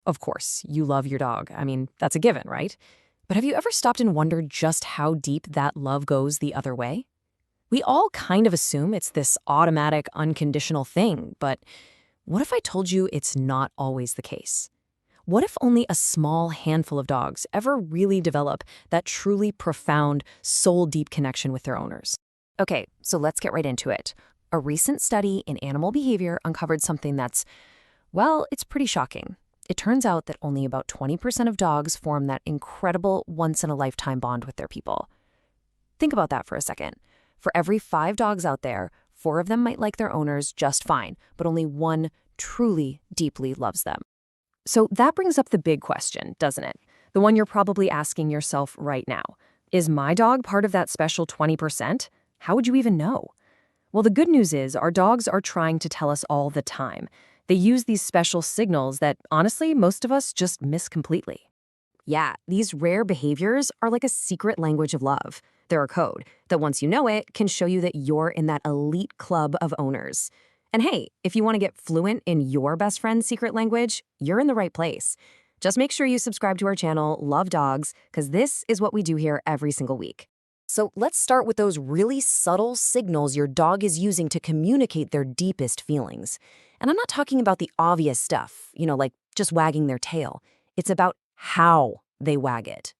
Of course, you love your dog. I mean, that's a given, right? But have you ever stopped and wondered just how deep that love goes the other way? We all kind of assume it's this automatic, unconditional thing, but what if I told you it's not always the case? What if only a small handful of dogs ever really develop that truly profound, soul-deep connection with their owners? Okay, so let's get right into it. A recent study in animal behavior uncovered something that's, well, it's pretty shocking. It turns out that only about 20% of dogs form that incredible once-in-a-lifetime bond with their people. Think about that for a second. For every 5 dogs out there, 4 of them might like their owners just fine, but only 1 truly, deeply loves them. So that brings up the big question, doesn't it? The one you're probably asking yourself right now. Is my dog part of that special 20%? How would you even know? Well, the good news is our dogs are trying to tell us all the time. They use these special signals that, honestly, most of us just miss completely. Yeah, these rare behaviors are like a secret language of love. They're a code that once you know it, can show you that you're in that elite club of owners. And hey, if you want to get fluent in your best friend's secret language, you're in the right place. Just make sure you subscribe to our channel, Love Dogs, because this is what we do here every single week. So let's start with those really subtle signals your dog is using to communicate their deepest feelings. And I'm not talking about the obvious stuff, like just wagging their tail. It's about how they wag it.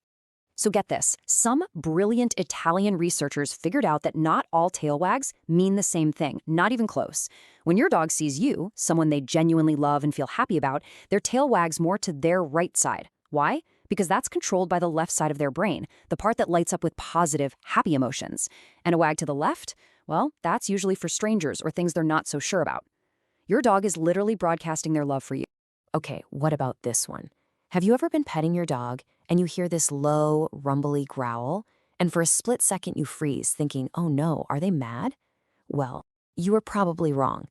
So get this, some brilliant Italian researchers figured out that not all tail wags mean the same thing, not even close. When your dog sees you, someone they genuinely love and feel happy about, their tail wags more to their right side. Why? Because that's controlled by the left side of their brain, the part that lights up with positive, happy emotions. And a wag to the left? Well, that's usually for strangers or things they're not so sure about. Your dog is literally broadcasting their love for you. Okay, what about this one? Have you ever been petting your dog and you hear this low, rumbly growl, and for a split second you freeze, thinking, oh no, are they mad? Well, you are probably wrong.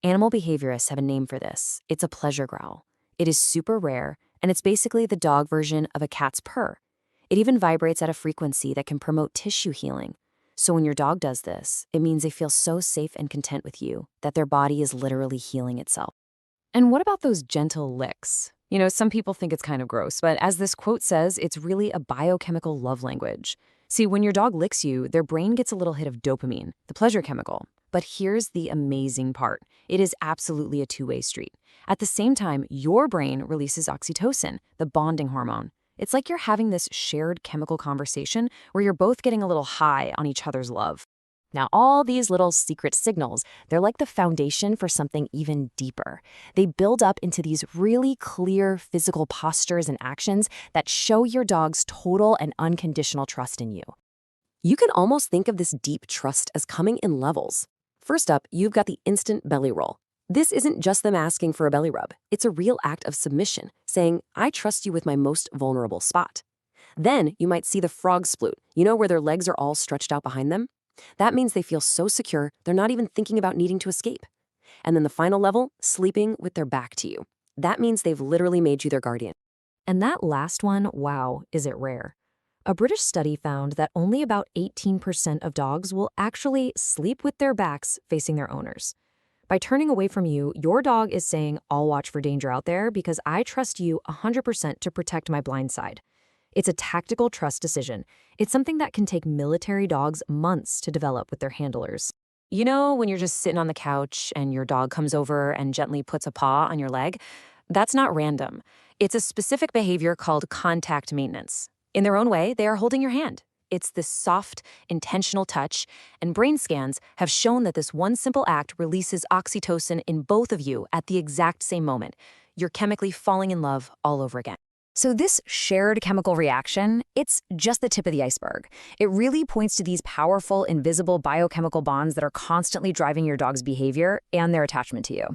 Animal behaviorists have a name for this. It's a pleasure growl. It is super rare, and it's basically the dog version of a cat's purr. It even vibrates at a frequency that can promote tissue healing. So when your dog does this, it means they feel so safe and content with you that their body is literally healing itself. And what about those gentle licks? Some people think it's kind of gross, but as this quote says, it's really a biochemical love language. See, when your dog licks you, their brain gets a little hit of dopamine, the pleasure chemical. But here's the amazing part. It is absolutely a two-way street. At the same time, your brain releases oxytocin, the bonding hormone. It's like you're having this shared chemical conversation where you're both getting a little high on each other's love. Now, all these little secret signals, they're like the foundation for something even deeper. They build up into these really clear physical postures and actions that show your dog's total and unconditional trust in you. You can almost think of this deep trust as coming in levels. First up, you've got the instant belly roll. This isn't just them asking for a belly rub. It's a real act of submission, saying, I trust you with my most vulnerable spot. Then you might see the frog sploot, where their legs are all stretched out behind them? That means they feel so secure, they're not even thinking about needing to escape. And then the final level, sleeping with their back to you. That means they've literally made you their guardian. And that last one, wow, is it rare. A British study found that only about 18% of dogs will actually sleep with their backs facing their owners. By turning away from you, your dog is saying, I'll watch for danger out there because I trust you 100% to protect my blind side. It's a tactical trust decision. It's something that can take military dogs months to develop with their handlers. When you're just sitting on the couch and your dog comes over and gently puts a paw on your leg? That's not random. It's a specific behavior called contact maintenance. In their own way, they are holding your hand. It's this soft, intentional touch, and brain scans have shown that this one simple act releases oxytocin in both of you at the exact same moment. You're chemically falling in love all over again. So this shared chemical reaction, it's just the tip of the iceberg. It really points to these powerful, invisible biochemical bonds that are constantly driving your dog's behavior and their attachment to you.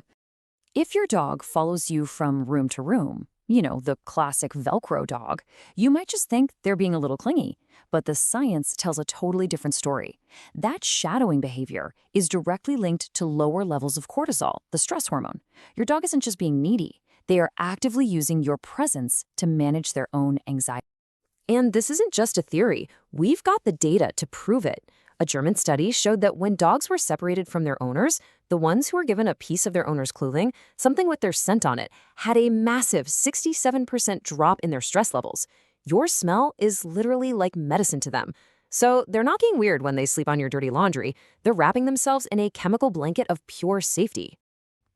If your dog follows you from room to room, the classic Velcro dog, you might just think they're being a little clingy. But the science tells a totally different story. That shadowing behavior is directly linked to lower levels of cortisol, the stress hormone. Your dog isn't just being needy. They are actively using your presence to manage their own anxiety. And this isn't just a theory. We've got the data to prove it. A German study showed that when dogs were separated from their owners, The ones who were given a piece of their owner's clothing, something with their scent on it, had a massive 67% drop in their stress levels. Your smell is literally like medicine to them. So they're not getting weird when they sleep on your dirty laundry. They're wrapping themselves in a chemical blanket of pure safety.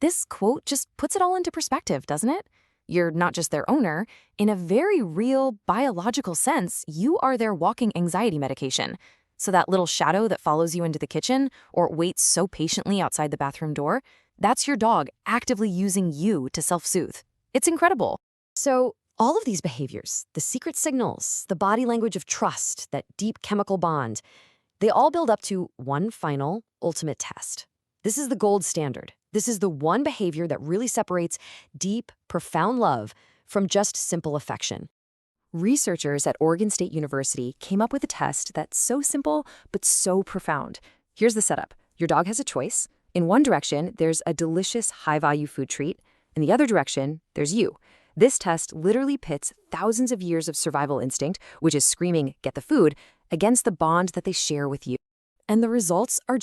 This quote just puts it all into perspective, doesn't it? You're not just their owner. In a very real, biological sense, you are their walking anxiety medication. So that little shadow that follows you into the kitchen or waits so patiently outside the bathroom door, that's your dog actively using you to self-soothe. It's incredible. So all of these behaviors, the secret signals, the body language of trust, that deep chemical bond, they all build up to one final, ultimate test. This is the gold standard. This is the one behavior that really separates deep, profound love from just simple affection. Researchers at Oregon State University came up with a test that's so simple but so profound. Here's the setup. Your dog has a choice. In one direction, there's a delicious, high-value food treat. In the other direction, there's you. This test literally pits thousands of years of survival instinct, which is screaming, "Get the food," against the bond that they share with you. And the results are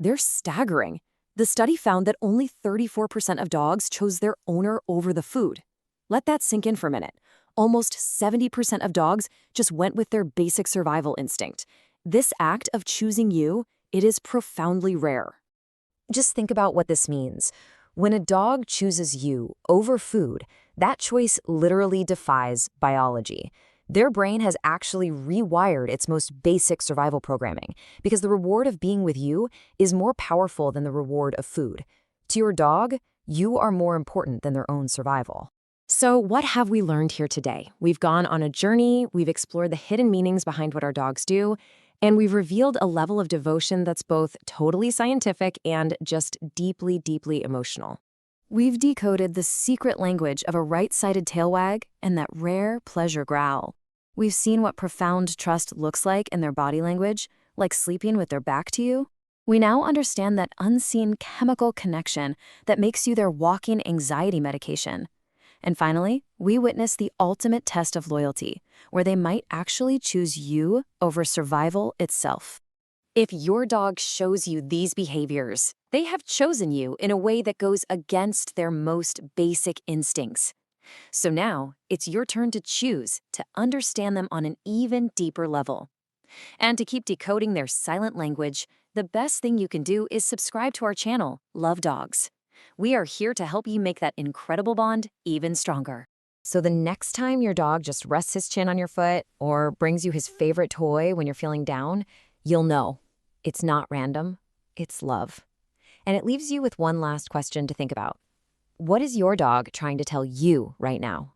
they're staggering. The study found that only 34% of dogs chose their owner over the food. Let that sink in for a minute. Almost 70% of dogs just went with their basic survival instinct. This act of choosing you, it is profoundly rare. Just think about what this means. When a dog chooses you over food, that choice literally defies biology. Their brain has actually rewired its most basic survival programming because the reward of being with you is more powerful than the reward of food. To your dog, you are more important than their own survival. So what have we learned here today? We've gone on a journey, we've explored the hidden meanings behind what our dogs do, and we've revealed a level of devotion that's both totally scientific and just deeply, deeply emotional. We've decoded the secret language of a right-sided tail wag and that rare pleasure growl. We've seen what profound trust looks like in their body language, like sleeping with their back to you. We now understand that unseen chemical connection that makes you their walking anxiety medication. And finally, we witness the ultimate test of loyalty, where they might actually choose you over survival itself. If your dog shows you these behaviors, they have chosen you in a way that goes against their most basic instincts. So now, it's your turn to choose to understand them on an even deeper level. And to keep decoding their silent language, the best thing you can do is subscribe to our channel, Love Dogs. We are here to help you make that incredible bond even stronger. So the next time your dog just rests his chin on your foot or brings you his favorite toy when you're feeling down, you'll know. It's not random, it's love. And it leaves you with one last question to think about. What is your dog trying to tell you right now?